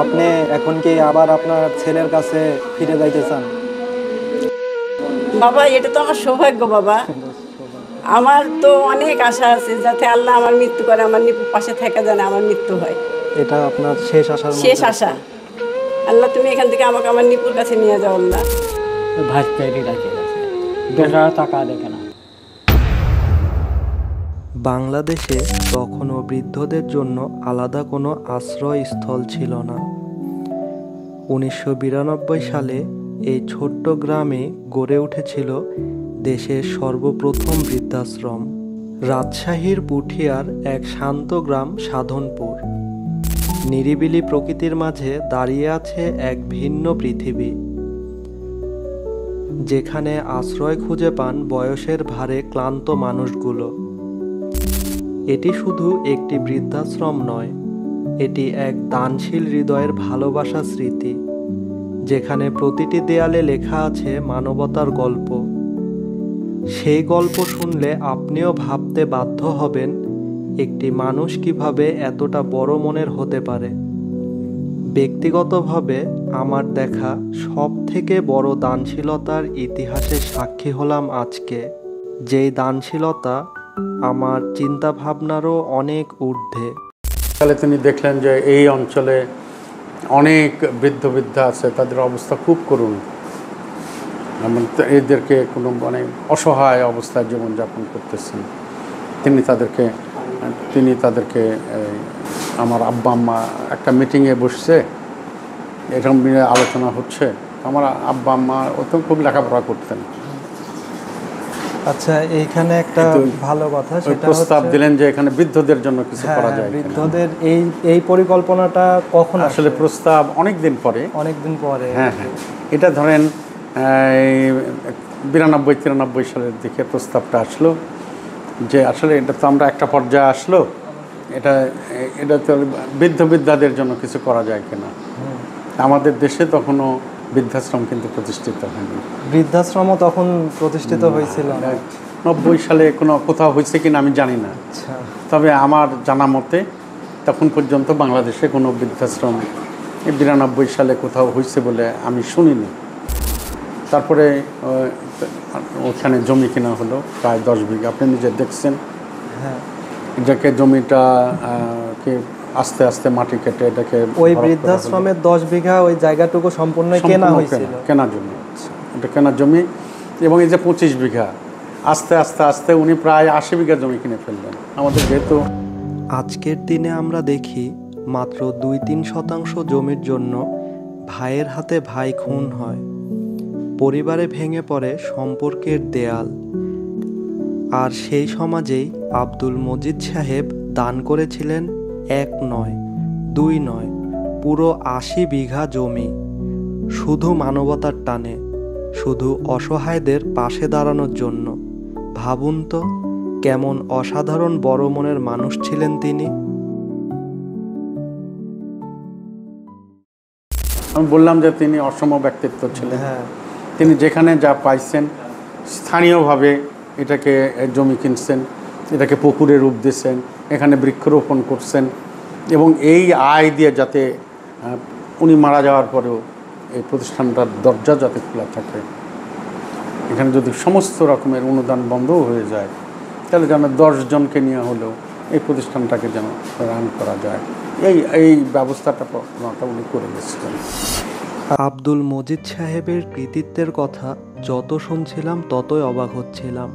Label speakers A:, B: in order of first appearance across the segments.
A: আপনি এখন কি আবার আপনার ছেলের কাছে ফিরে যাইতে চান?
B: বাবা, এটা তো আমার সৌভাগ্য বাবা। আমার তো অনেক আশা আছে যাতে আল্লাহ আমার মৃত্যু করে আমার নিপুর পাশে থেকে জানে আমার মৃত্যু হয়।
A: এটা আপনার শেষ আশার
B: শেষ
A: মধ্যে
B: আশা। আল্লাহ তুমি এখান থেকে আমাকে আমার নিপুর কাছে নিয়ে যাও আল্লাহ।
C: ভাজতেই রাখে গেছে, বেটারা টাকা দেখে না।
A: বাংলাদেশে তখনও বৃদ্ধদের জন্য আলাদা কোনো আশ্রয়স্থল ছিল না। 1992 সালে এই ছোট্ট গ্রামে গড়ে উঠেছিল দেশের সর্বপ্রথম বৃদ্ধাশ্রম। রাজশাহীর পুঠিয়ার এক শান্ত গ্রাম সাধনপুর। নিরিবিলি প্রকৃতির মাঝে দাঁড়িয়ে আছে এক ভিন্ন পৃথিবী, যেখানে আশ্রয় খুঁজে পান বয়সের ভারে ক্লান্ত মানুষগুলো। এটি শুধু একটি বৃদ্ধাশ্রম নয়, এটি এক দানশীল হৃদয়ের ভালোবাসা স্মৃতি, যেখানে প্রতিটি দেয়ালে লেখা আছে মানবতার গল্প। সেই গল্প শুনলে আপনিও ভাবতে বাধ্য হবেন একটি মানুষ কিভাবে এতটা বড় মনের হতে পারে। ব্যক্তিগতভাবে আমার দেখা সবথেকে বড় দানশীলতার ইতিহাসের সাক্ষী হলাম আজকে, যেই দানশীলতা আমার চিন্তা ভাবনারও অনেক ঊর্ধ্বে।
D: তাহলে তিনি দেখলেন যে এই অঞ্চলে অনেক বৃদ্ধ বৃদ্ধা আছে, তাদের অবস্থা খুব করুণ। এদেরকে কোনো অসহায় অবস্থায় জীবনযাপন করতেছেন। তিনি তাদেরকে আমার আব্বা আম্মা একটা মিটিংয়ে বসছে, এরকম আলোচনা হচ্ছে। আমার আব্বা আম্মা তো খুব লেখাপড়া করতেন।
A: আচ্ছা, এইখানে একটা ভালো কথা, সেটা
D: প্রস্তাব দিলেন যে এখানে বৃদ্ধদের জন্য কিছু করা যায়।
A: বৃদ্ধদের এই পরিকল্পনাটা কখন
D: আসলে প্রস্তাব অনেক দিন পরে। হ্যাঁ, এটা ধরেন 92-93 সালের দিকে প্রস্তাবটা আসলো যে আসলে এটা তো আমরা একটা পর্যায়ে আসলো, এটা তো বৃদ্ধ বৃদ্ধাদের জন্য কিছু করা যায় কিনা। আমাদের দেশে তখনও বৃদ্ধাশ্রম কিন্তু প্রতিষ্ঠিত হয়নি।
A: বৃদ্ধাশ্রমও তখন প্রতিষ্ঠিত হয়েছিল
D: 90 সালে কোথাও হয়েছে কিনা আমি জানি না। তবে আমার জানা মতে তখন পর্যন্ত বাংলাদেশে কোনো বৃদ্ধাশ্রম 92 সালে কোথাও হয়েছে বলে আমি শুনিনি। তারপরে ওখানে জমি কেনা হলো প্রায় 10 বিঘা, আপনি নিজে দেখছেন। এটাকে জমিটা আস্তে আস্তে মাটি কেটে এটাকে
A: ওই বৃদ্ধাশ্রমের 10 বিঘা ওই জায়গাটুকু সম্পূর্ণ কেনা হয়েছিল,
D: কেনা জমি। এটা কেনা জমি, এবং এই যে 25 বিঘা আস্তে আস্তে আস্তে উনি প্রায় 80 বিঘা জমি কিনে ফেললেন। আমাদের যেহেতু
A: আজকের দিনে আমরা দেখি মাত্র 2-3% জমির জন্য ভাইয়ের হাতে ভাই খুন হয়, পরিবারে ভেঙে পড়ে সম্পর্কের দেয়াল। আর সেই সমাজেই আব্দুল মজিদ সাহেব দান করেছিলেন 1 নয় 2 নয়, পুরো 80 বিঘা জমি, শুধু মানবতার টানে, শুধু অসহায়দের পাশে দাঁড়ানোর জন্য। ভাবুন তো কেমন অসাধারণ বড় মনের মানুষ ছিলেন তিনি।
D: আমি বললাম যে তিনি অসম ব্যক্তিত্ব ছিলেন। তিনি যেখানে যা পাইছেন স্থানীয়ভাবে এটাকে জমি কিনছেন, এটাকে পুকুরে রূপ দিয়েছেন, এখানে বৃক্ষরোপণ করছেন, এবং এই আয় দিয়ে যাতে উনি মারা যাওয়ার পরেও এই প্রতিষ্ঠানটার দরজা যাতে খোলা থাকে। এখানে যদি সমস্ত রকমের অনুদান বন্ধও হয়ে যায় তাহলে যেন 10 জনকে নিয়ে হলেও এই প্রতিষ্ঠানটাকে যেন রান করা যায়, এই ব্যবস্থাটা উনি করে গেছিলেন।
A: আব্দুল মজিদ সাহেবের কৃতিত্বের কথা যত শুনছিলাম ততই অবাক হচ্ছিলাম।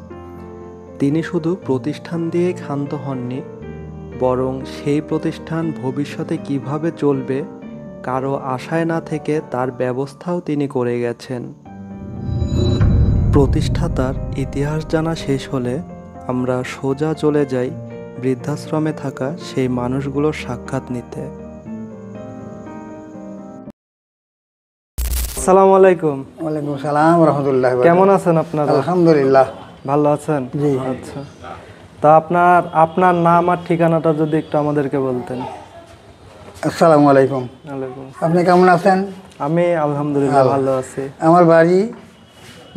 A: তিনি শুধু প্রতিষ্ঠান দিয়ে ক্ষান্ত হননি, বরং সেই প্রতিষ্ঠান ভবিষ্যতে কিভাবে চলবে কারো আশায় না থেকে তার ব্যবস্থাও তিনি করে গেছেন। প্রতিষ্ঠাতার ইতিহাস জানা শেষ হলে আমরা সোজা চলে যাই বৃদ্ধাশ্রমে থাকা সেই মানুষগুলোর সাক্ষাৎ নিতে। আসসালামু আলাইকুম।
E: ওয়ালাইকুম সালাম রহমতুল্লাহ।
A: কেমন আছেন আপনারা?
E: আলহামদুলিল্লাহ,
A: ভালো আছেন?
E: জি।
A: আচ্ছা, তা আপনার নাম আর ঠিকানাটা যদি একটু আমাদেরকে বলতেন।
E: আসসালামু আলাইকুম।
A: ওয়ালাইকুম।
E: আপনি কেমন আছেন?
A: আমি আলহামদুলিল্লাহ ভালো আছি।
E: আমার বাড়ি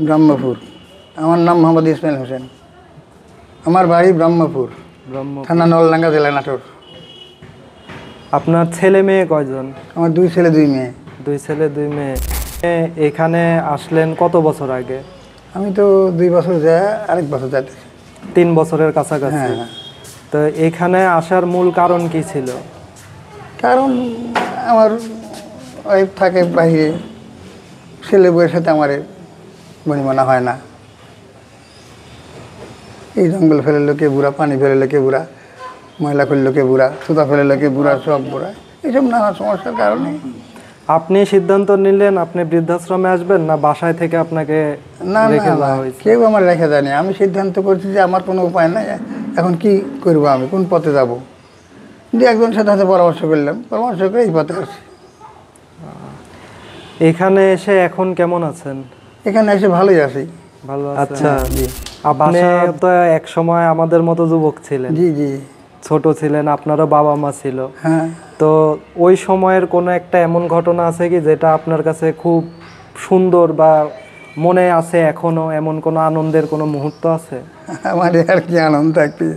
E: ব্রহ্মপুর। আমার নাম মোহাম্মদ ইসমাইল হোসেন। আমার বাড়ি ব্রহ্মপুর, থানা নলডাঙ্গা, জেলা নাটোর।
A: আপনার ছেলে মেয়ে কয়জন?
E: আমার 2 ছেলে 2 মেয়ে।
A: 2 ছেলে 2 মেয়ে। এখানে আসলেন কত বছর আগে?
E: আমি তো 2 বছর যায়, আরেক বছর যাইতেছি।
A: 3 বছরের কাছাকাছি।
E: হ্যাঁ।
A: তো এখানে আসার মূল কারণ কি ছিল?
E: কারণ আমার ওয়াইফ থাকে বাইরে, ছেলে বউয়ের সাথে আমার বনিমানা হয় না। এই জঙ্গল ফেলে লোকে বুড়া, পানি ফেলে লোকে বুড়া, ময়লা ফেলে লোকে বুড়া, সুতা ফেলে লোকে বুড়া, সব বুড়া, এইসব নানা সমস্যার কারণে।
A: আপনি সিদ্ধান্ত নিলেন আপনি বৃদ্ধাশ্রমে আসবেন, না বাসায় থেকে আপনাকে
E: না
A: রেখে
E: না,
A: দেওয়া হয়েছে?
E: কেউ আমার রেখে দেয়নি। আমি সিদ্ধান্ত করছি যে আমার কোনো উপায় নাই, এখন কি করব, আমি কোন পথে যাব। যে একজনের সাথে পরামর্শ করলাম, পরামর্শ করে এই পথে আসি।
A: এখানে এসে এখন কেমন আছেন?
E: এখানে এসে ভালোই আছি।
A: ভালো আছেন? আচ্ছা,
E: জি
A: আপনি তো এক সময় আমাদের মতো যুবক ছিলেন,
E: জি জি।
A: ছোট ছিলেন, আপনারও বাবা মা ছিল।
E: হ্যাঁ,
A: তো ওই সময়ের কোনো একটা এমন ঘটনা আছে কি যেটা আপনার কাছে খুব সুন্দর বা মনে আছে এখনো? এমন কোনো আনন্দের কোনো মুহূর্ত আছে?
E: আমার আর কি আনন্দ থাকবে,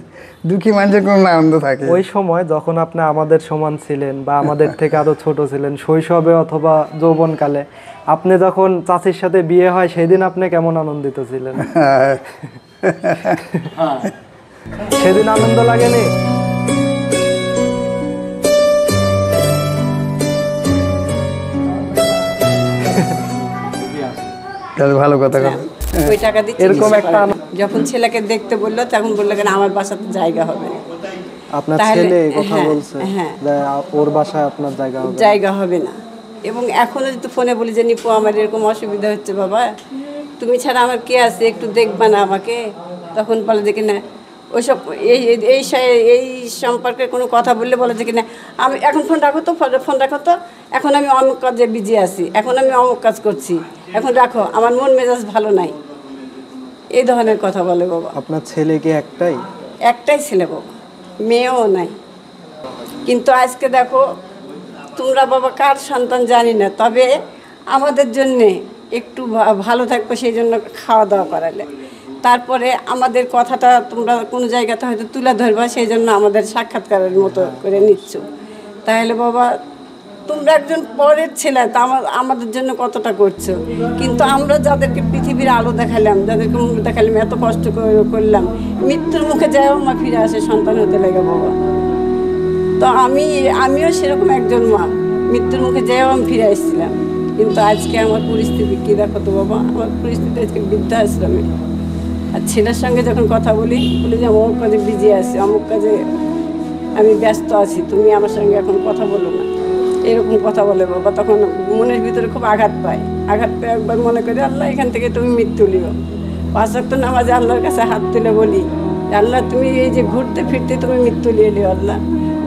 E: দুঃখী মানুষের কোনো আনন্দ থাকে।
A: ওই সময় যখন আপনি আমাদের সমান ছিলেন বা আমাদের থেকে আরো ছোট ছিলেন, শৈশবে অথবা যৌবনকালে, আপনি যখন চাচির সাথে বিয়ে হয় সেদিন আপনি কেমন আনন্দিত ছিলেন? সেদিন আনন্দ লাগেনি?
E: তাহলে ভালো কথা কথা।
B: ওই টাকা দিয়ে
A: এরকম
B: চিকিৎসা
A: একটা
B: করালাম। যখন ছেলেকে দেখতে বললো তখন বললো কেন আমার বাসাতে জায়গা হবে না।
A: আপনার
B: তাহলে-
A: ছেলে এই কথা
B: হ্যাঁ,
A: বলছে
B: হ্যাঁ।
A: যে ওর বাসায় আপনার জায়গা হবে?
B: জায়গা হবে না। এবং এখনো যদি ফোনে বলি যে নিপু আমার এরকম অসুবিধা হচ্ছে বাবা, তুমি ছাড়া আমার কে আছে, একটু দেখবা না আমাকে, তখন বলে যে কিনা ওইসব এই এই এই সম্পর্কে কোনো কথা বললে বলে যে কিনা আমি এখন ফোন রাখো তো, ফোন রাখো তো, এখন আমি অমুক কাজে বিজি আছি, এখন আমি অমুক কাজ করছি, এখন রাখো, আমার মন মেজাজ ভালো নাই, এই ধরনের কথা বলে বাবা।
A: আপনার ছেলে কি একটাই?
B: একটাই ছেলে বাবা, মেয়েও নাই। কিন্তু আজকে দেখো, তোমরা বাবা কার সন্তান জানি না, তবে আমাদের জন্যে একটু ভালো থাকবো সেই জন্য খাওয়া দাওয়া করালে, তারপরে আমাদের কথাটা তোমরা কোনো জায়গাতে হয়তো তুলে ধরবা, সেই জন্য আমাদের সাক্ষাৎকারের মতো করে নিচ্ছ। তাহলে বাবা তোমরা একজন পরের ছেলে, তা আমাদের জন্য কতটা করছো। কিন্তু আমরা যাদেরকে পৃথিবীর আলো দেখালাম, যাদেরকে মুখ দেখালাম, এত কষ্ট করলাম, মৃত্যুর মুখে যাও মা ফিরে আসে সন্তান হতে লাগে বাবা। তো আমিও সেরকম একজন মা, মৃত্যুর মুখে যেও আমি ফিরে আসছিলাম। কিন্তু আজকে আমার পরিস্থিতি কী দেখো তো বাবা, আমার পরিস্থিতি আজকে বৃদ্ধাশ্রমে। আর ছেলের সঙ্গে যখন কথা বলি যে অমুক কাজে বিজি আছি, অমুক কাজে আমি ব্যস্ত আছি, তুমি আমার সঙ্গে এখন কথা বলো না, এরকম কথা বলে বাবা। তখন মনের ভিতরে খুব আঘাত পায়, আঘাত পেয়ে একবার মনে করি আল্লাহ এখান থেকে তুমি মৃত্যু লিও। 5 ওয়াক্ত নামাজে আল্লাহর কাছে হাত তুলে বলি, আল্লাহ তুমি এই যে ঘুরতে ফিরতে তুমি মৃত্যু লিয়ে লিও আল্লাহ,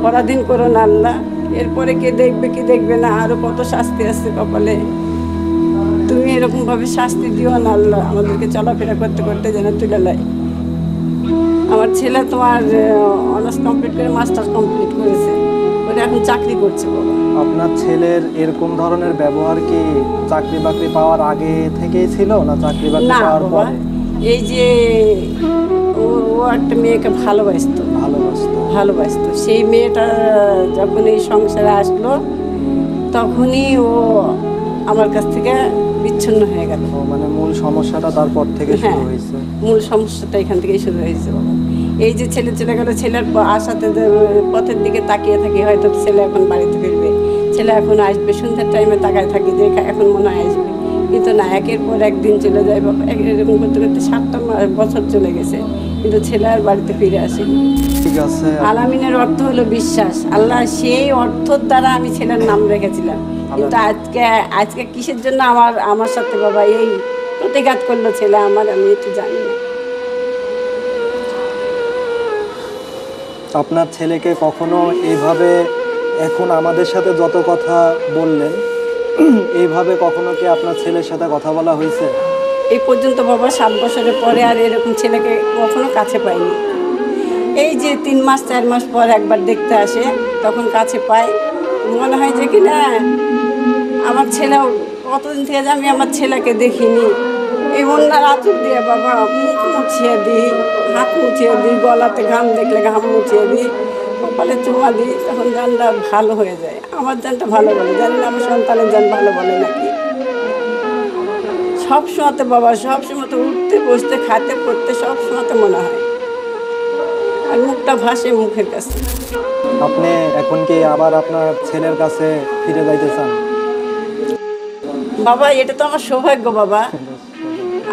B: পরাধীন করো না আল্লাহ। এরপরে কে দেখবে কি দেখবে না, আরো কত শাস্তি আসছে কপালে, তুমি এরকমভাবে শাস্তি দিও না আল্লাহ, আমাদেরকে চলাফেরা করতে করতে যেন তুলে লাই। আমার ছেলে তোমার অনার্স কমপ্লিট করে মাস্টার্স কমপ্লিট করেছে, ওরা এখন চাকরি করছে বাবা।
A: আপনার ছেলের এরকম ধরনের ব্যবহার কি চাকরি বাকরি পাওয়ার আগে থেকেই ছিল, না চাকরি বাকরি
B: না
A: পাওয়ার
B: বাবা,
A: পর?
B: এই যে ও একটা মেয়েকে ভালোবাসতো, সেই মেয়েটা যখন এই সংসারে আসলো তখনই ও আমার কাছ থেকে বিচ্ছিন্ন হয়ে গেল।
A: মানে মূল সমস্যাটা তারপর থেকে শুরু
B: হ্যাঁ,
A: হয়েছে?
B: মূল সমস্যাটা এখান থেকেই শুরু হয়েছে বাবা। এই যে ছেলে চলে গেল, ছেলের আশাতে পথের দিকে তাকিয়ে থাকি, হয়তো ছেলে এখন বাড়িতে ফিরবে, ছেলে এখন আসবে, সন্ধ্যার টাইমে তাকায় থাকি যে এখন মনে হয় আসবে, কিন্তু না, একের পর একদিন চলে যায় বাবা। এরকম করতে করতে 7টা বছর চলে গেছে, কিন্তু ছেলে আর বাড়িতে ফিরে আসেনি।
A: ঠিক আছে।
B: আলামিনের অর্থ হলো বিশ্বাস, আল্লাহ সেই অর্থর দ্বারা আমি ছেলের নাম রেখেছিলাম। কিন্তু আজকে কিসের জন্য আমার সাথে বাবা এই প্রতিঘাত করলো ছেলে আমার, আমি একটু জানি না।
A: আপনার ছেলেকে কখনো এইভাবে এখন আমাদের সাথে যত কথা বললেন, এইভাবে কখনো কি আপনার ছেলের সাথে কথা বলা হয়েছে?
B: এই পর্যন্ত বাবা 7 বছরের পরে আর এরকম ছেলেকে কখনো কাছে পাইনি। এই যে 3 মাস 4 মাস পর একবার দেখতে আসে, তখন কাছে পাই, মনে হয় যে কিনা আমার ছেলেও কতদিন থেকে যে আমি আমার ছেলেকে দেখিনি। এই অন্যার আঁচল দিয়ে বাবা মুখ মুছিয়ে দিই, হাত মুছিয়ে দিই, গলাতে ঘাম দেখলে ঘাম মুছিয়ে দিই, কপালে চুমা দিই তখন জানটা ভালো হয়ে যায়। আমার জানটা ভালো বলে, জানি না আমার সন্তানের জান ভালো বলে নাকি। সব সময়তে বাবা, সব সময়তে উঠতে বসতে খাতে পড়তে সব সময়তে মনে হয়, আর মুখটা ভাসে মুখের কাছে।
A: আপনি এখন কি আবার আপনার ছেলের কাছে ফিরে যাইতে চান?
B: বাবা এটা তো আমার সৌভাগ্য বাবা।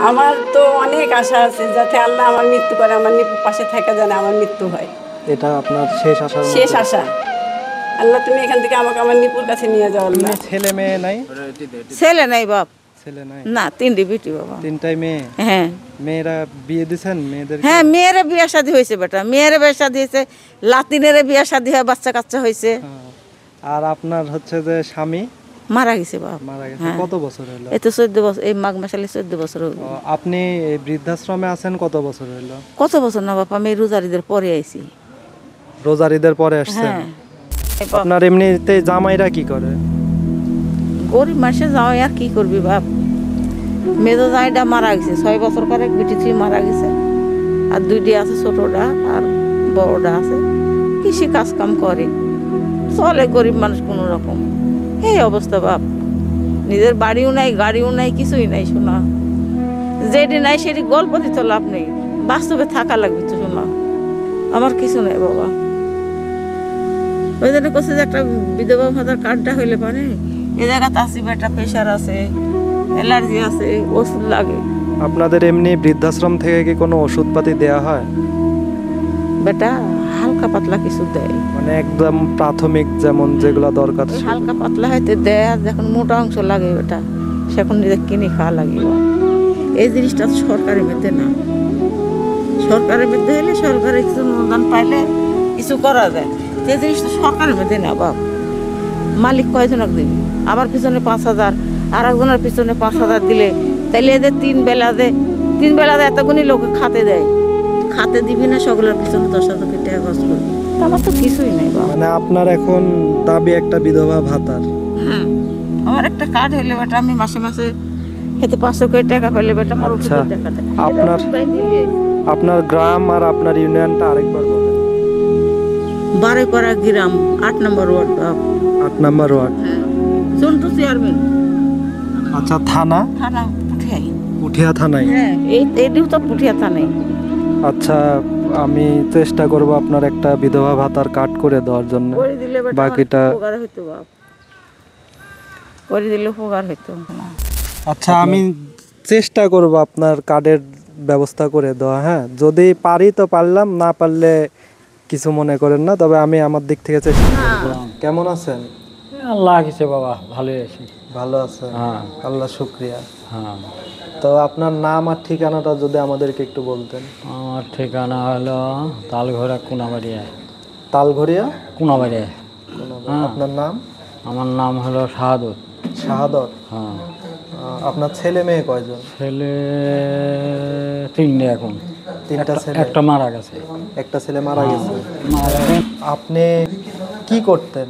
B: আমার তো অনেক আশা আছে যাতে আল্লাহ আমার মৃত্যু করে, আমার নিপুর পাশে থাকা জানে আমার মৃত্যু হয়,
A: এটা আপনার শেষ আশার
B: শেষ আশা। আল্লাহ তুমি এখান থেকে আমাকে আমার নিপুর কাছে নিয়ে যাও আল্লাহ।
A: ছেলে মেয়ে নাই?
F: ছেলে নাই বাপ,
A: ছেলে নাই?
F: না, 3টি বেটি বাবা।
A: 3টাই মেয়ে?
F: হ্যাঁ
A: মেয়েরা বিয়ে দিছেন মেয়েদের?
F: হ্যাঁ, মেয়েরা বিয়ে শাদী হয়েছে বেটা, মেয়েরা বিয়ে শাদী হয়েছে, লাতিনের বিয়ে শাদী হয়, বাচ্চা কাচ্চা হয়েছে।
A: আর আপনার হচ্ছে যে স্বামী
F: মারা গেছে বাপ।
A: মারা গেছে?
F: হ্যাঁ।
A: কত বছর হলো?
F: এই তো 14 বছর, এই মাঘ মাসালে 14 বছর হলো।
A: আপনি এই বৃদ্ধাশ্রমে আছেন কত বছর হলো?
F: কত বছর না বাপ, আমি রোজারিদের পরে আইছি।
A: রোজার ঈদের পরে আসছেন?
F: হ্যাঁ।
A: আপনার এমনিতে জামাইরা কি করে?
F: গরিব মানুষের যাওয়াই আর কি করবি বাপ, মেজো জামাইটা মারা গেছে 6 বছর করে, বেটি তুই মারা গেছে, আর 2টি আছে, ছোটটা আর বড়টা আছে। কৃষি কাজ কাম করে, চলে গরিব মানুষ কোনো রকম। এই অবস্থা বাপ, নিজের বাড়িও নাই, গাড়িও নাই, কিছুই নাই শোনা। যেটি নাই সেটি গল্প দিতে লাভ নেই, বাস্তবে থাকা লাগবে তো শোনা। আমার কিছু নাই বাবা। ওই জন্য করছে যে একটা বিধবা ভাতার কার্ডটা হইলে পারে, এ জায়গাতে আসি বেটা, প্রেশার আছে, অ্যালার্জি আছে, ওষুধ লাগে।
A: আপনাদের এমনি বৃদ্ধাশ্রম থেকে কি কোনো ওষুধপাতি দেয়া হয়?
F: বেটা হালকা পাতলা কিছু দেয়,
A: মানে একদম প্রাথমিক যেমন যেগুলো দরকার
F: ওই
A: ছিল?
F: হালকা পাতলা হয়তো দেয়, আর যখন মোটা অংশ লাগে বেটা সেখন নিজে কিনে খাওয়া লাগে। এই জিনিসটা তো সরকারের মধ্যে না, সরকারের মধ্যে হলে সরকারের কিছু অনুদান পাইলে কিছু করা যায়, এই জিনিসটা সরকারের মধ্যে না বাপ। মালিক কয়জনক দিবি, আমার পিছনে 5,000, আর একজনের পিছনে 5,000 দিলে তাইলে এদের 3 বেলা দেয়, 3 বেলা দেয়, এতগুলি লোকে খাতে দেয়, খাতে দিবি না, সকলের পিছনে 10,000 টাকা খরচ করবি। আমার তো কিছুই নাই বাবা।
A: মানে আপনার এখন দাবি একটা বিধবা ভাতার?
F: হ্যাঁ, আমার একটা কার্ড হইলে বেটা আমি মাসে মাসে খেতে 500 করে টাকা পেলে বেটা আমার
A: আচ্ছা,
F: ওষুধের টাকা দেয়।
A: আপনার আপনার গ্রাম আর আপনার ইউনিয়নটা আরেকবার বলেন।
F: বারেপাড়া গ্রাম, 8 নম্বর ওয়ার্ড বাপ।
A: 8 নম্বর ওয়ার্ড।
F: হ্যাঁ, চন্টু চেয়ারম্যান।
A: আচ্ছা, থানা?
F: থানা পুঠিয়াই।
A: পুঠিয়া থানায়?
F: হ্যাঁ, এইটিও তো পুঠিয়া থানায়।
A: আচ্ছা, আমি চেষ্টা করব আপনার একটা বিধবা ভাতার কার্ড করে দেওয়ার জন্য।
F: করে দিলে বেটা
A: বাকিটা
F: আমার উপকার হইতো বাপ, করে দিলে উপকার হইতো।
A: আচ্ছা, আমি চেষ্টা করব আপনার কার্ডের ব্যবস্থা করে দেওয়া। হ্যাঁ, যদি পারি তো পারলাম, না পারলে কিছু মনে করেন না, তবে আমি আমার দিক থেকে চেষ্টা করব। কেমন আছেন?
C: আল্লাহ কিছু বাবা, ভালোই আছি।
A: ভালো আছেন?
C: হ্যাঁ।
A: আল্লাহ শুক্রিয়া।
C: হ্যাঁ,
A: তো আপনার নাম আর ঠিকানাটা যদি আমাদেরকে একটু বলতেন।
C: আমার ঠিকানা হলো তালঘোড়া কোনাবাড়িয়া।
A: তালঘরিয়া
C: কোনাবাড়িয়া। হ্যাঁ।
A: আপনার নাম?
C: আমার নাম হলো শাহাদত।
A: শাহাদত?
C: হ্যাঁ।
A: আপনার ছেলে মেয়ে কয়জন?
C: ছেলে 3টে এখন।
A: 3টা ছেলে?
C: একটা মারা গেছে।
A: একটা ছেলে মারা গেছে।
C: মারা গেছে।
A: আপনি কি করতেন?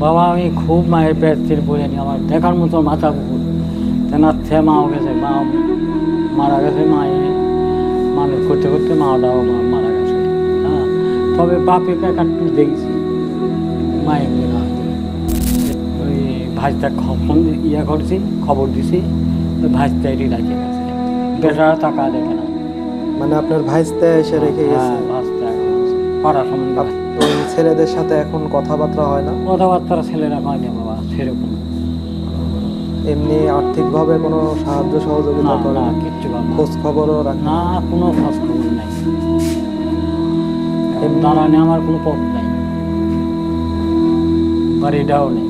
C: বাবা আমি খুব মায়ের পেট চির পড়ে নি, আমার দেখার মতো মাথা পুকুর তেনার থেকে মাও গেছে, মা মারা গেছে, মায়ে মানুষ করতে করতে মাটাও মারা গেছে। হ্যাঁ, তবে বাপে কাকাটু দেখছি মায়ের বিনা। ওই ভাইটা ফোন করছি, খবর দিছি, ওই ভাইটাই রাখে গেছে, বেটারা টাকা দেখে না।
A: মানে আপনার ভাইস্তে এসে রেখে গেছে?
C: হ্যাঁ, ভাইটা পাড়া সম্বন্ধে।
A: ওই ছেলেদের সাথে এখন কথাবার্তা হয় না?
C: কথাবার্তা ছেলেরা হয় না বাবা সেরকম।
A: এমনি আর্থিকভাবে কোনো সাহায্য সহযোগিতা
C: না
A: করে
C: না,
A: না?
C: কিচ্ছু ভালো
A: খোঁজ খবরও রাখে না?
C: না, কোনো খোঁজ খবর নাই। দাঁড়ানে আমার কোনো পথ নাই, বাড়িটাও নেই।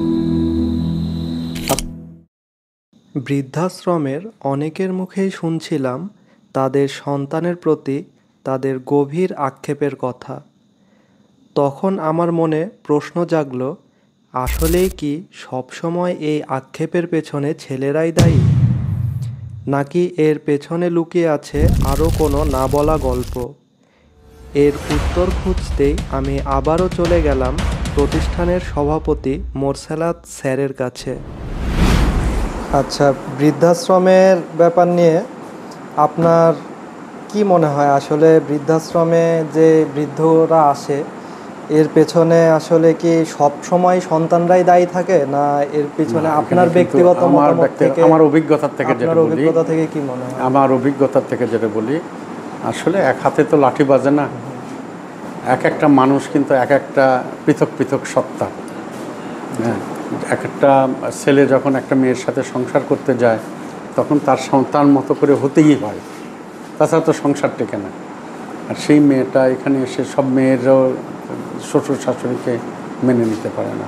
A: বৃদ্ধাশ্রমের অনেকের মুখেই শুনছিলাম তাদের সন্তানের প্রতি তাদের গভীর আক্ষেপের কথা। তখন আমার মনে প্রশ্ন জাগলো, আসলেই কি সবসময় এই আক্ষেপের পেছনে ছেলেরাই দায়ী, নাকি এর পেছনে লুকিয়ে আছে আরও কোনো না বলা গল্প? এর উত্তর খুঁজতেই আমি আবারও চলে গেলাম প্রতিষ্ঠানের সভাপতি মোরসালাত স্যারের কাছে। আচ্ছা, বৃদ্ধাশ্রমের ব্যাপার নিয়ে আপনার কি মনে হয়? আসলে বৃদ্ধাশ্রমে যে বৃদ্ধরা আসে এর পেছনে আসলে কি সব সময় সন্তানরাই দায়ী থাকে, না এর পেছনে আপনার ব্যক্তিগত মতামত থেকে,
D: আমার অভিজ্ঞতা থেকে যেটা
A: আপনার
D: বলি,
A: অভিজ্ঞতা থেকে কি মনে হয়?
D: আমার অভিজ্ঞতা থেকে যেটা বলি, আসলে এক হাতে তো লাঠি বাজে না। এক একটা মানুষ কিন্তু এক একটা পৃথক পৃথক সত্তা। হ্যাঁ, এক একটা ছেলে যখন একটা মেয়ের সাথে সংসার করতে যায় তখন তার সন্তান মতো করে হতেই হয়, তাছাড়া তো সংসার টেকে না। আর সেই মেয়েটা এখানে এসে সব মেয়েরাও শ্বশুর শাশুড়িকে মেনে নিতে পারে না।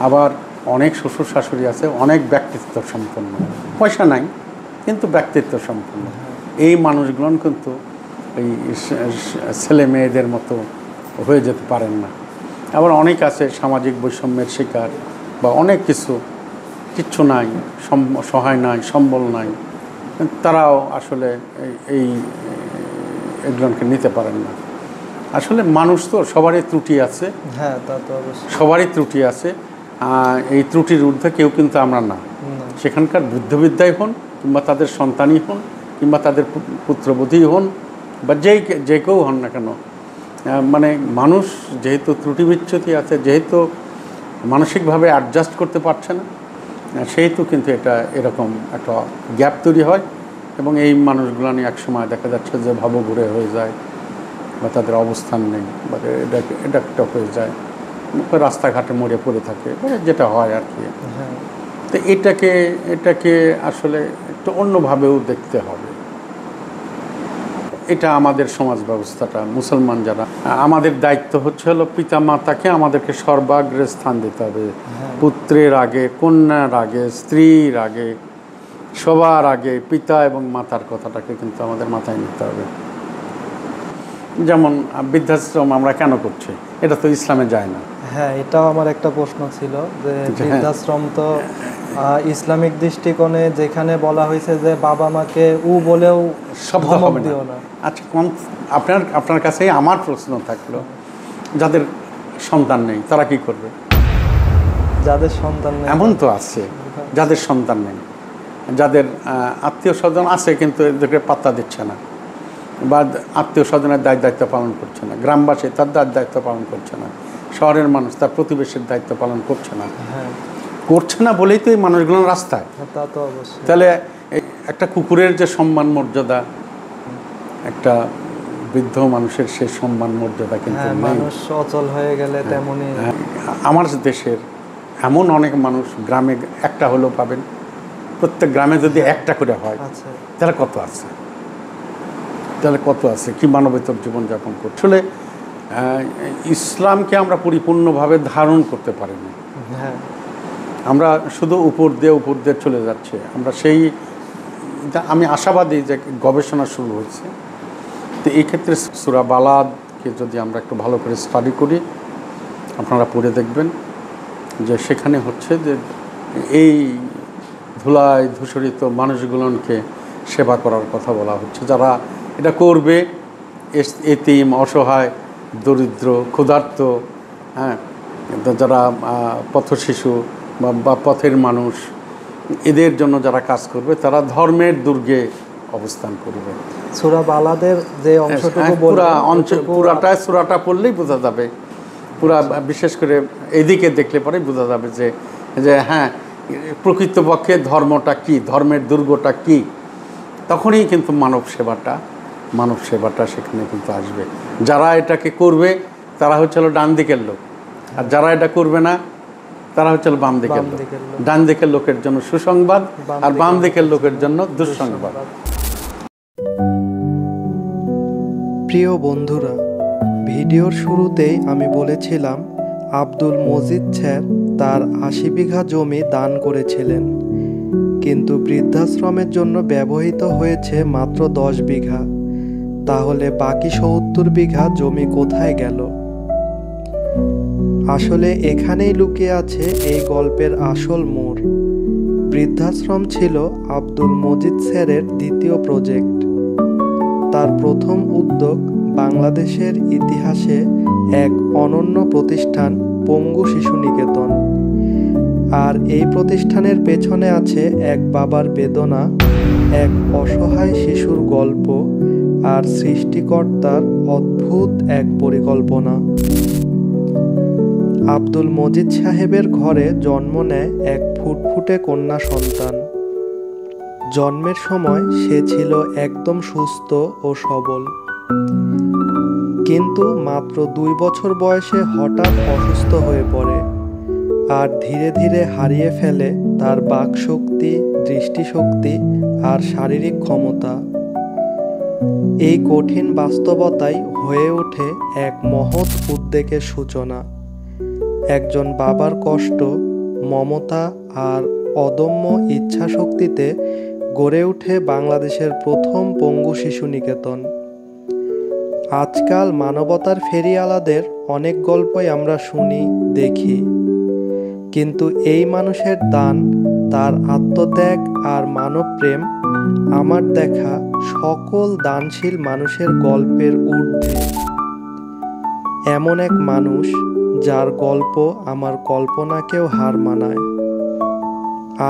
D: আবার অনেক শ্বশুর শাশুড়ি আছে অনেক ব্যক্তিত্ব সম্পন্ন, পয়সা নাই কিন্তু ব্যক্তিত্ব সম্পন্ন। এই মানুষগুলো কিন্তু এই ছেলে মেয়েদের মতো হয়ে যেতে পারেন না। আবার অনেক আছে সামাজিক বৈষম্যের শিকার বা অনেক কিচ্ছু নাই, সহায় নাই, সম্বল নাই, তারাও আসলে এগুলোকে নিতে পারেন না। আসলে মানুষ তো সবারই ত্রুটি আছে।
A: হ্যাঁ, তা তো অবশ্যই,
D: সবারই ত্রুটি আছে। এই ত্রুটির ঊর্ধ্বে কেউ কিন্তু আমরা না। সেখানকার বুদ্ধিবিদ্যাই হন, কিংবা তাদের সন্তানই হন, কিংবা তাদের পুত্রবধূ হন, বা যে কেউ হন না কেন, মানে মানুষ যেহেতু ত্রুটি বিচ্যুতি আছে, যেহেতু মানসিকভাবে অ্যাডজাস্ট করতে পারছে না, সেহেতু কিন্তু এটা এরকম একটা গ্যাপ তৈরি হয়। এবং এই মানুষগুলো নিয়ে একসময় দেখা যাচ্ছে যে ভাবঘুরে হয়ে যায়, বা তাদের অবস্থান নেই, বা এটা একটা হয়ে যায়, রাস্তাঘাটে মরে পড়ে থাকে, যেটা হয় আর কি। তো এটাকে আসলে একটু অন্যভাবেও দেখতে হবে। এটা আমাদের সমাজ ব্যবস্থাটা, মুসলমান যারা, আমাদের দায়িত্ব হলো পিতা মাতাকে আমাদেরকে সর্বাগ্রে স্থান দিতে হবে। পুত্রের আগে, কন্যার আগে, স্ত্রীর আগে, সবার আগে পিতা এবং মাতার কথাটাকে কিন্তু আমাদের মাথায় নিতে হবে। যেমন বৃদ্ধাশ্রম আমরা কেন করছি? এটা তো ইসলামে যায় না।
A: হ্যাঁ, এটাও আমার একটা প্রশ্ন ছিল যে বৃদ্ধাশ্রম তো ইসলামিক দৃষ্টিকোণে যেখানে বলা হয়েছে যে বাবা মাকে বলেও
D: শব্দ হবে না। আচ্ছা, আপনার কাছে আমার প্রশ্ন থাকলো, যাদের সন্তান নেই তারা কি করবে?
A: যাদের সন্তান নেই,
D: এমন তো আছে যাদের সন্তান নেই, যাদের আত্মীয় স্বজন আছে কিন্তু এদেরকে পাত্তা দিচ্ছে না, বা আত্মীয় স্বজনের দায়িত্ব পালন করছে না, গ্রামবাসী তার দায়িত্ব পালন করছে না, শহরের মানুষ তার প্রতিবেশীর দায়িত্ব পালন করছে না। করছে না বলেই তো এই মানুষগুলো রাস্তায়।
A: তা তো অবশ্যই।
D: তাহলে একটা কুকুরের যে সম্মান মর্যাদা, একটা বৃদ্ধ মানুষের সেই সম্মান মর্যাদা কিন্তু
A: মানুষ অচল হয়ে গেলে তেমনি।
D: আমার দেশের এমন অনেক মানুষ গ্রামে একটা হলেও পাবেন, প্রত্যেক গ্রামে যদি একটা করে হয় তাহলে কত আছে, কি মানবেতর জীবনযাপন করছে। আসলে ইসলামকে আমরা পরিপূর্ণভাবে ধারণ করতে পারিনি। আমরা শুধু উপর দিয়ে চলে যাচ্ছে। আমরা আমি আশাবাদী যে গবেষণা শুরু হয়েছে। তো এই ক্ষেত্রে সূরা বালাদকে যদি আমরা একটু ভালো করে স্টাডি করি, আপনারা পড়ে দেখবেন যে সেখানে হচ্ছে যে এই ধুলায় ধূসরিত মানুষগুলোকে সেবা করার কথা বলা হচ্ছে, যারা এটা করবে, এতিম, অসহায়, দরিদ্র, ক্ষুধার্ত, হ্যাঁ, যারা পথশিশু বা পথের মানুষ, এদের জন্য যারা কাজ করবে তারা ধর্মের দুর্গে অবস্থান করবে।
A: সূরা বালাদের যে অংশটুকু
D: সূরাটা পড়লেই বোঝা যাবে, বিশেষ করে এদিকে দেখলে পরেই বোঝা যাবে যে হ্যাঁ, প্রকৃতপক্ষে ধর্মটা কি, ধর্মের দুর্গটা কি। তখনই কিন্তু মানব সেবাটা সেখানে কিন্তু আসবে। যারা এটাকে করবে তারা হচ্ছে ডান দিকের লোক, আর যারা এটা করবে না তারা হচ্ছে বাম দিকের লোক। ডান দিকের লোকের জন্য সুসংবাদ, আর বাম দিকের লোকের জন্য দুঃসংবাদ।
A: প্রিয় বন্ধুরা, ভিডিওর শুরুতেই আমি বলেছিলাম আব্দুল মজিদ স্যার তার ৮০ বিঘা জমি দান করেছিলেন, কিন্তু বৃদ্ধাশ্রমের জন্য ব্যবহৃত হয়েছে মাত্র ১০ বিঘা। তাহলে বাকি ৭০ বিঘা জমি কোথায় গেল? আসলে এখানেই লুকিয়ে আছে এই গল্পের আসল মোড়। বৃদ্ধাশ্রম ছিল আব্দুল মজিদ স্যারের দ্বিতীয় প্রজেক্ট। তার প্রথম উদ্যোগ বাংলাদেশের ইতিহাসে এক অনন্য প্রতিষ্ঠান, পঙ্গু শিশু নিকেতন। আর এই প্রতিষ্ঠানের পেছনে আছে এক বাবার বেদনা, এক অসহায় শিশুর গল্প, আর সৃষ্টিকর্তার অদ্ভুত এক পরিকল্পনা। আব্দুল মজিদ সাহেবের ঘরে জন্ম নেয় এক ফুটফুটে কন্যা সন্তান। জন্মের সময় সে ছিল একদম সুস্থ ও সবল, কিন্তু মাত্র 2 বছর বয়সে হঠাৎ অসুস্থ হয়ে পড়ে আর ধীরে ধীরে হারিয়ে ফেলে তার বাকশক্তি, দৃষ্টিশক্তি আর শারীরিক ক্ষমতা। এই কঠিন বাস্তবতাই হয়ে ওঠে এক মহৎ উদ্বেগের সূচনা। একজন বাবার কষ্ট, মমতা আর অদম্য ইচ্ছাশক্তিতে গড়ে ওঠে বাংলাদেশের প্রথম পঙ্গু শিশু নিকেতন। আজকাল মানবতার ফেরিওয়ালাদের অনেক গল্পই আমরা শুনি, দেখি, কিন্তু এই মানুষের দান, তার আত্মত্যাগ আর মানবপ্রেম আমার দেখা সকল দানশীল মানুষের গল্পের ঊর্ধ্বে। এমন এক মানুষ যার গল্প আমার কল্পনাকেও হার মানায়।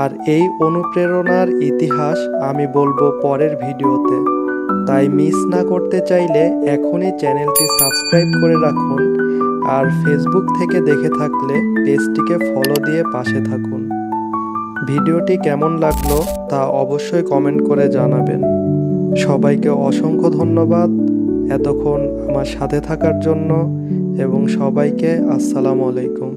A: আর এই অনুপ্রেরণার ইতিহাস আমি বলবো পরের ভিডিওতে, তাই মিস না করতে চাইলে এখনই চ্যানেলটি সাবস্ক্রাইব করে রাখুন, আর ফেসবুক থেকে দেখে থাকলে পেজটিকে ফলো দিয়ে পাশে থাকুন। ভিডিওটি কেমন লাগলো তা অবশ্যই কমেন্ট করে জানাবেন। সবাইকে অসংখ্য ধন্যবাদ এতক্ষণ আমার সাথে থাকার জন্য, এবং সবাইকে আসসালামু আলাইকুম।